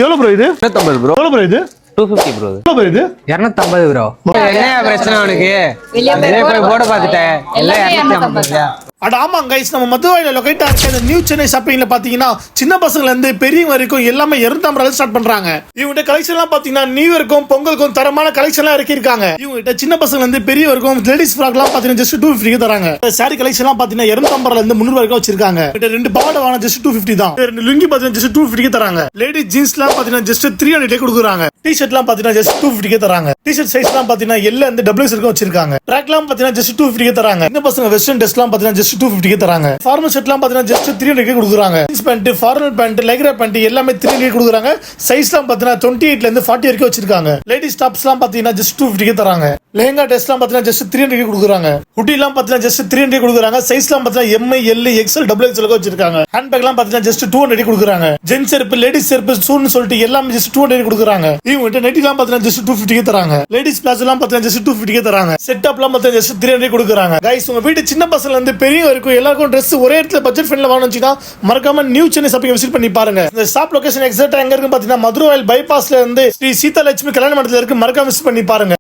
எவ்வளவு ப்ரோ இது? 250 ப்ரோ. எவ்வளவு ப்ரோ இது? 250 ப்ரோ. எவ்வளவு ப்ரோ இது? 250 ப்ரோ. என்ன பிரச்சனை உனக்கு? வெளிய போய் போட பார்த்துட்டேன். எல்லாம் 250. அட ஆமாங்க கைஸ், நம்ம மதுரையில் லொகேட்டா இருக்க இந்த நியூ சென்னை ஷாப்பிங்ல பாத்தீங்கன்னா சின்ன பசங்கள்ல இருந்து பெரியவங்க வரைக்கும் எல்லாமே 250 ஸ்டார்ட் பண்றாங்க. இவங்க கலெக்ஷன் எல்லாம் பாத்தீங்கன்னா நியூ இயருக்கும் பொங்கலுக்கும் தரமான கலெக்ஷன் எல்லாம் இறக்கிருக்காங்க. இவங்க சின்ன பசங்கள்ல இருந்து பெரியவருக்கும் லேடிஸ் ஃப்ராக் எல்லாம் பாத்தீங்கன்னா ஜஸ்ட் 250 தராங்க. சாரி கலெக்ஷன் எல்லாம் பாத்தீங்கன்னா 250 இருந்து 300 வரைக்கும் வச்சிருக்காங்க. ரெண்டு பாவாடை வாங்க ஜஸ்ட் 250 தான். ரெண்டு லுங்கி பாத்தீங்கன்னா ஜஸ்ட் 250 தராங்க. லேடிஸ் ஜீன்ஸ் எல்லாம் பாத்தீங்கன்னா ஜஸ்ட் 300 கொடுக்குறாங்க. டி-ஷர்ட் எல்லாம் பாத்தீங்கன்னா ஜஸ்ட் 250 தராங்க. டி-ஷர்ட் சைஸ் எல்லாம் பாத்தீங்கன்னா எல்ல இருந்து டபுள் வரைக்கும் வச்சிருக்காங்க. ட்ராக் எல்லாம் பாத்தீங்கன்னா ஜஸ்ட் 250 தராங்க. இந்த பசங்க வெஸ்டர்ன் ட்ரெஸ் எல்லாம் பாத்தீங்கன்னா ஜஸ்ட் 250 தராங்க. ஃபார்மல் ஷர்ட் எல்லாம் பாத்தீங்கன்னா ஜஸ்ட் 300 கொடுக்குறாங்க. ஜீன்ஸ் பேண்ட், ஃபார்மல் பேண்ட், லெகிரா பேண்ட் எல்லாமே 300 கொடுக்குறாங்க. சைஸ் எல்லாம் பாத்தீங்கன்னா 28 ல இருந்து 40 வரைக்கும் வச்சிருக்காங்க. லேடிஸ் டாப்ஸ் எல்லாம் பாத்தீங்கன்னா ஜஸ்ட் 250 தராங்க. லெஹங்கா ட்ரெஸ் எல்லாம் பாத்தீங்கன்னா ஜஸ்ட் 300 கொடுக்குறாங்க. ஹுடி எல்லாம் பாத்தீங்கன்னா ஜஸ்ட் 300 கொடுக்குறாங்க. சைஸ் எல்லாம் பாத்தீங்கன்னா M, L, XL, double XL வச்சிருக்காங்க. ஹேண்ட் பேக் எல்லாம் பாத்தீங்கன்னா ஜஸ்ட் 200 கொடுக்குறாங்க. ஜென்ஸ் செருப்பு, லேடிஸ் செருப்பு, ஷூன்னு சொல்லிட்டு எல்லாமே ஜஸ்ட் 200 கொடுக்குறாங்க. இவங்க நெட்டி எல்லாம் பாத்தீங்கன்னா ஜஸ்ட் 250 தராங்க. லேடிஸ் பிளாஸ் எல்லாம் பாத்தீங்கன்னா ஜஸ்ட் 250 தராங்க. செட் அப் எல்லாம் பாத்தீங்கன்னா ஜஸ்ட் 300 கொடுக்குறாங்க. கைஸ், உங்க வீட்டு சின்ன பசங்கள்ல இருந்து பெரியவங்க வரைக்கும் எல்லாருக்கும் ட்ரெஸ் ஒரே இடத்துல பட்ஜெட் ஃப்ரெண்ட்ல வாங்கணும்னா மறக்காம நியூ சென்னை ஷாப்பிங் விசிட் பண்ணி பாருங்க. இந்த ஷாப் லொகேஷன் எக்ஸாக்ட்டா எங்க இருக்கு பாத்தீங்கன்னா மதுரை பைபாஸ்ல இருந்து ஸ்ரீ சீதா லட்சுமி கல்யாண மண்டபத்துல இருக்கு. மறக்காம விசிட் பண்ணி பாருங்க.